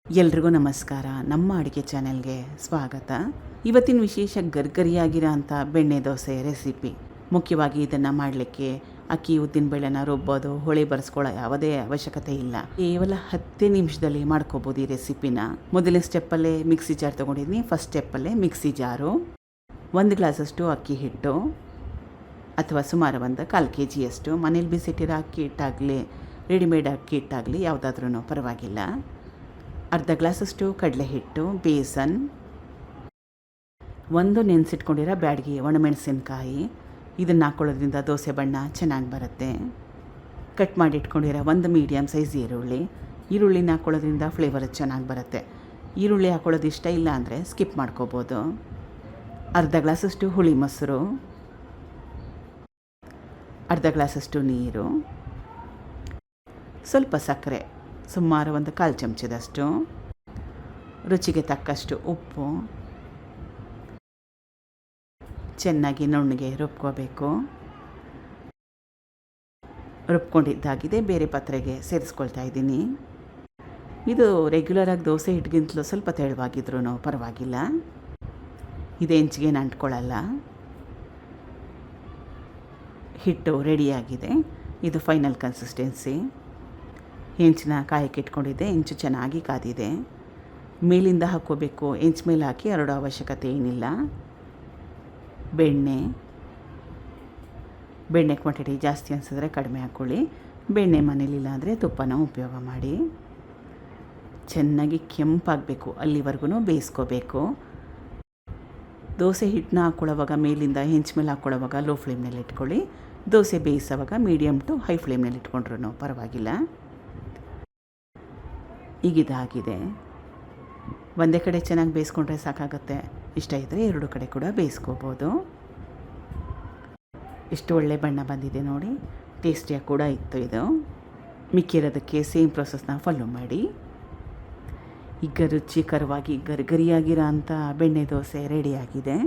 ಎಲ್ರಿಗೂ ನಮಸ್ಕಾರ. ನಮ್ಮ ಅಡುಗೆ ಚಾನೆಲ್ಗೆ ಸ್ವಾಗತ. ಇವತ್ತಿನ ವಿಶೇಷ ಗರ್ಗರಿಯಾಗಿರೋ ಅಂಥ ಬೆಣ್ಣೆ ದೋಸೆ ರೆಸಿಪಿ. ಮುಖ್ಯವಾಗಿ ಇದನ್ನು ಮಾಡಲಿಕ್ಕೆ ಅಕ್ಕಿ ಉದ್ದಿನಬೇಳೆನ ರುಬ್ಬೋದು, ಹೊಳೆ ಬರೆಸ್ಕೊಳ್ಳೋ ಯಾವುದೇ ಅವಶ್ಯಕತೆ ಇಲ್ಲ. ಕೇವಲ 10 ನಿಮಿಷದಲ್ಲಿ ಮಾಡ್ಕೋಬೋದು ಈ ರೆಸಿಪಿನ. ಮೊದಲನೇ ಸ್ಟೆಪ್ಪಲ್ಲೇ ಮಿಕ್ಸಿ ಜಾರ್ ತೊಗೊಂಡಿದ್ದೀನಿ. ಫಸ್ಟ್ ಸ್ಟೆಪ್ಪಲ್ಲೇ ಮಿಕ್ಸಿ ಜಾರು, 1 ಗ್ಲಾಸಷ್ಟು ಅಕ್ಕಿ ಹಿಟ್ಟು ಅಥವಾ ಸುಮಾರು 1/4 kg ಮನೇಲಿ ಬಿಸಿಟ್ಟಿರೋ ಅಕ್ಕಿ ಹಿಟ್ಟಾಗಲಿ ರೆಡಿಮೇಡ್ ಅಕ್ಕಿ ಹಿಟ್ಟಾಗಲಿ ಯಾವುದಾದ್ರೂ ಪರವಾಗಿಲ್ಲ. ಅರ್ಧ ಗ್ಲಾಸಷ್ಟು ಕಡಲೆ ಹಿಟ್ಟು, ಬೇಸನ್, 1 ನೆನೆಸಿಟ್ಕೊಂಡಿರೋ ಬ್ಯಾಡಗಿ ಒಣಮೆಣಸಿನ್ಕಾಯಿ. ಇದನ್ನು ಹಾಕ್ಕೊಳ್ಳೋದ್ರಿಂದ ದೋಸೆ ಬಣ್ಣ ಚೆನ್ನಾಗಿ ಬರುತ್ತೆ. ಕಟ್ ಮಾಡಿ ಇಟ್ಕೊಂಡಿರೋ 1 ಮೀಡಿಯಮ್ ಸೈಜ್ ಈರುಳ್ಳಿನ ಹಾಕ್ಕೊಳ್ಳೋದ್ರಿಂದ ಫ್ಲೇವರ್ ಚೆನ್ನಾಗಿ ಬರುತ್ತೆ. ಈರುಳ್ಳಿ ಹಾಕ್ಕೊಳ್ಳೋದು ಇಷ್ಟ ಇಲ್ಲ ಅಂದರೆ ಸ್ಕಿಪ್ ಮಾಡ್ಕೋಬೋದು. ಅರ್ಧ ಗ್ಲಾಸಷ್ಟು ಹುಳಿ ಮೊಸರು, ಅರ್ಧ ಗ್ಲಾಸಷ್ಟು ನೀರು, ಸ್ವಲ್ಪ ಸಕ್ಕರೆ, ಸುಮಾರು 1/4 ಚಮಚದಷ್ಟು, ರುಚಿಗೆ ತಕ್ಕಷ್ಟು ಉಪ್ಪು. ಚೆನ್ನಾಗಿ ನುಣ್ಣಗೆ ರುಬ್ಕೋಬೇಕು. ರುಬ್ಕೊಂಡಿದ್ದಾಗಿದೆ. ಬೇರೆ ಪಾತ್ರೆಗೆ ಸೇರಿಸ್ಕೊಳ್ತಾ ಇದ್ದೀನಿ. ಇದು ರೆಗ್ಯುಲರಾಗಿ ದೋಸೆ ಹಿಟ್ಟಿಗಿಂತಲೂ ಸ್ವಲ್ಪ ತೆಳುವಾಗಿದ್ರೂ ಪರವಾಗಿಲ್ಲ. ಇದು ಹೆಂಚಿಗೇನು ಅಂಟ್ಕೊಳ್ಳಲ್ಲ. ಹಿಟ್ಟು ರೆಡಿಯಾಗಿದೆ. ಇದು ಫೈನಲ್ ಕನ್ಸಿಸ್ಟೆನ್ಸಿ. ಹೆಂಚನ್ನ ಕಾಯಕ್ಕೆ ಇಟ್ಕೊಂಡಿದ್ದೆ. ಹೆಂಚು ಚೆನ್ನಾಗಿ ಕಾದಿದೆ. ಮೇಲಿಂದ ಹಾಕ್ಕೋಬೇಕು. ಹೆಂಚು ಮೇಲೆ ಹಾಕಿ ಹರಡೋ ಅವಶ್ಯಕತೆ ಏನಿಲ್ಲ. ಬೆಣ್ಣೆ ಕ್ವಾಂಟಿಟಿ ಜಾಸ್ತಿ ಅನಿಸಿದ್ರೆ ಕಡಿಮೆ ಹಾಕ್ಕೊಳ್ಳಿ. ಬೆಣ್ಣೆ ಮನೇಲಿಲ್ಲ ಅಂದರೆ ತುಪ್ಪನ ಉಪಯೋಗ ಮಾಡಿ. ಚೆನ್ನಾಗಿ ಕೆಂಪಾಗಬೇಕು, ಅಲ್ಲಿವರೆಗೂ ಬೇಯಿಸ್ಕೋಬೇಕು. ದೋಸೆ ಹಿಟ್ಟನ್ನ ಹಾಕ್ಕೊಳ್ಳೋವಾಗ ಮೇಲಿಂದ ಹೆಂಚು ಮೇಲೆ ಹಾಕ್ಕೊಳ್ಳೋವಾಗ ಲೋ ಫ್ಲೇಮ್ನಲ್ಲಿ ಇಟ್ಕೊಳ್ಳಿ. ದೋಸೆ ಬೇಯಿಸೋವಾಗ ಮೀಡಿಯಮ್ ಟು ಹೈ ಫ್ಲೇಮ್ನಲ್ಲಿ ಇಟ್ಕೊಂಡ್ರೂ ಪರವಾಗಿಲ್ಲ. ಈಗಿದಾಗಿದೆ. ಒಂದೇ ಕಡೆ ಚೆನ್ನಾಗಿ ಬೇಯಿಸ್ಕೊಂಡ್ರೆ ಸಾಕಾಗುತ್ತೆ. ಇಷ್ಟ ಇದ್ದರೆ 2 ಕಡೆ ಕೂಡ ಬೇಯಿಸ್ಕೋಬೋದು. ಎಷ್ಟು ಒಳ್ಳೆ ಬಣ್ಣ ಬಂದಿದೆ ನೋಡಿ. ಟೇಸ್ಟಿಯಾಗಿ ಕೂಡ ಇತ್ತು. ಇದು ಮಿಕ್ಕಿರೋದಕ್ಕೆ ಸೇಮ್ ಪ್ರೊಸೆಸ್ನ ಫಾಲೋ ಮಾಡಿ. ಈಗ ರುಚಿಕರವಾಗಿ ಗರಿಗರಿಯಾಗಿರೋ ಅಂಥ ಬೆಣ್ಣೆ ದೋಸೆ ರೆಡಿಯಾಗಿದೆ.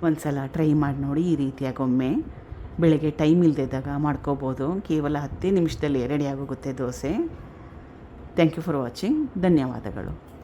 ಒಂದು ಸಲ ಟ್ರೈ ಮಾಡಿ ನೋಡಿ ಈ ರೀತಿಯಾಗಿ ಒಮ್ಮೆ. ಬೆಳಗ್ಗೆ ಟೈಮ್ ಇಲ್ಲದಿದ್ದಾಗ ಮಾಡ್ಕೋಬೋದು. ಕೇವಲ 10 ನಿಮಿಷದಲ್ಲಿ ರೆಡಿಯಾಗೋಗುತ್ತೆ dosa. Thank you for watching. ಧನ್ಯವಾದಗಳು.